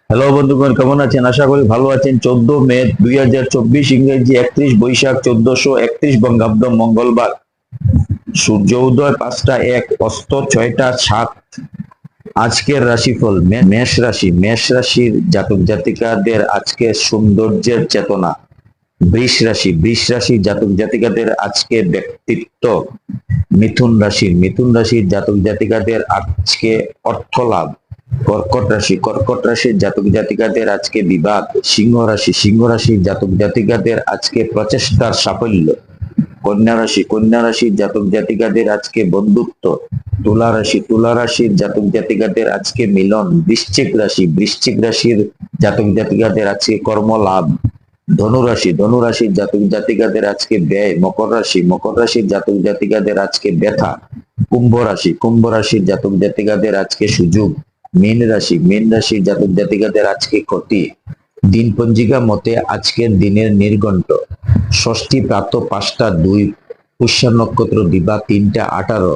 Hello বন্ধুগণ, কেমন আছেন? আশা করি ভালো আছেন। 14 মে 2024, ইংরেজি 31 বৈশাখ 1431 বঙ্গাব্দ, মঙ্গলবার। সূর্য উদয় 5টা 1, অস্ত 6টা 7। আজকের রাশিফল মেষ রাশি। মেষ রাশির জাতক জাতিকাদের আজকে সৌন্দর্যের চেতনা। বৃষ রাশির জাতক জাতিকাদের আজকে ব্যক্তিত্ব। মিথুন রাশির জাতক জাতিকাদের আজকে অর্থ লাভ। কর্কট রাশির জাতক জাতিকাদের আজকে বিবাদ। সিংহ রাশির জাতক জাতিকাদের আজকে প্রচেষ্টার সাফল্য। কন্যা রাশির জাতক জাতিকাদের আজকে বন্ধুত্ব। তুলা রাশির জাতক জাতিকাদের আজকে মিলন। বৃশ্চিক রাশির জাতক জাতিকাদের আজকে কর্ম লাভ। ধনু রাশির জাতক জাতিকাদের আজকে ব্যয়। মকর রাশির জাতক জাতিকাদের আজকে ব্যথা। কুম্ভ রাশির জাতক জাতিকাদের আজকে সুযোগ। মীন রাশির জাতক জাতিকাদের আজকে ক্ষতি। দিন পঞ্জিকা মতে আজকের দিনের নির্ঘণ্ট: ষষ্ঠী প্রাত 5টা 2, পুষ্যা নক্ষত্র দিবা 3টা 18,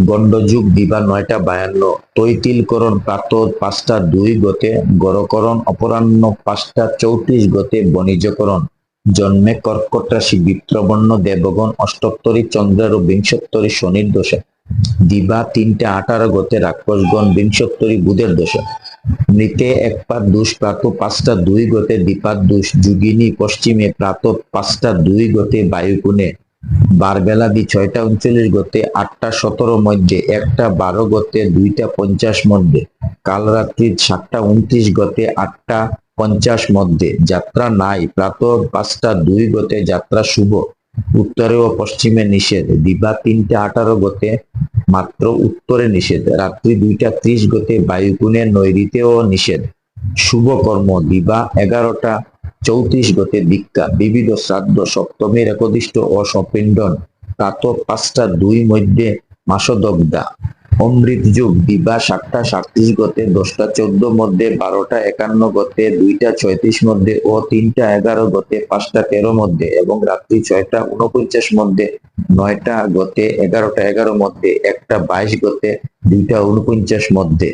গণ্ডযুগ দিবা 9টা 52, তৈতিলকরণ প্রাত 5টা 2 গতে, গড়করণ অপরাহ্ন 5টা 34 গতে, বণিজকরণ। জন্মে কর্কট রাশি, বিত্রবর্ণ, দেবগণ অষ্টোত্তরী চন্দ্রের ও বিংশোত্তরী শনির দশা। দিবা 3টা 18 গতে, রাক্ষসগণ বিংশোত্তরী বুধের দশা। মৃতে একপাত দুষ প্রাত 5টা 2 গতে, দ্বিপাত দুষ যোগিনী পশ্চিমে প্রাত 5টা 2 গতে, বায়ুকোণে। বারবেলাদি 6টা 39 গতে, 8টা 17 মধ্যে, 1টা 12 গতে, 2টা 50 মধ্যে। কাল রাত্রি 7টা 29 গতে, 8টা 50 মধ্যে। যাত্রা নাই। প্রাত 5টা 2 গতে যাত্রা শুভ। উত্তরে ও পশ্চিমে নিষেধ। দিবা 3টা 18 গতে মাত্র উত্তরে নিষেধ। রাত্রি 2টা 30 গতে বায়ুকোণে নৈঋত্যেও নিষেধ। শুভ কর্ম: দিবা 11টা 34 গতে দীক্ষা, বিবিধ শ্রাদ্ধ, সপ্তমীর একদিষ্ট ও সপিণ্ডন। প্রাত 5টা 2 মধ্যে মাসদগ্ধা। অমৃত যুগ: দিবা 7টা 37 গতে, 10টা 14 মধ্যে, 12টা 51 গতে, 2টা 36 মধ্যে ও 3টা 11 গতে, 5টা 13 মধ্যে এবং রাত্রি 6টা 49 মধ্যে, 9টা গতে, 11টা 11 মধ্যে, 1টা 22 গতে, 2টা 49 মধ্যে।